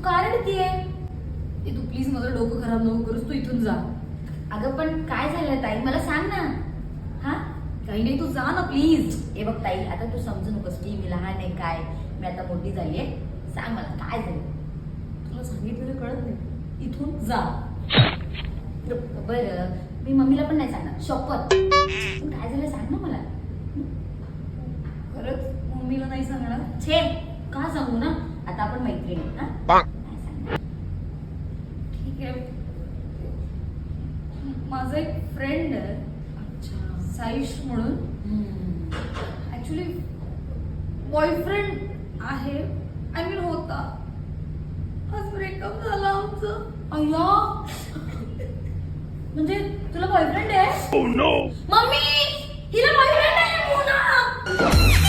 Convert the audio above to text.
का रडतीये? तू प्लीज माझं डोकं खराब नको करूस, तू इथून जा. अगं पण काय झालं ताई, मला सांग ना. हा काही नाही, तू जा ना प्लीज. हे बघ ताई, आता तू समजू नकोस की मी लहान आहे काय, मी आता मोठी झालीये. सांग मला काय झालं. तुला सांगितलेलं कळत नाही, इथून जा. बरं मी मम्मीला पण नाही सांगणार, शपथ. पण काय झालं सांग ना मला. खरंच मम्मीला नाही सांगणार? छे, का सांगू ना, आता आपण मैत्रिणी. हा नाही सांगणार. ठीक आहे. माझा एक फ्रेंड आहे, अच्छा. साईश म्हणून. ऍक्च्युली बॉयफ्रेंड आहे, आय मीन होता. आज ब्रेकअप झाला आमचं. अय्या, म्हणजे तुला बॉयफ्रेंड आहे? Oh no! मम्मी, हिला बॉयफ्रेंड आहे मोना.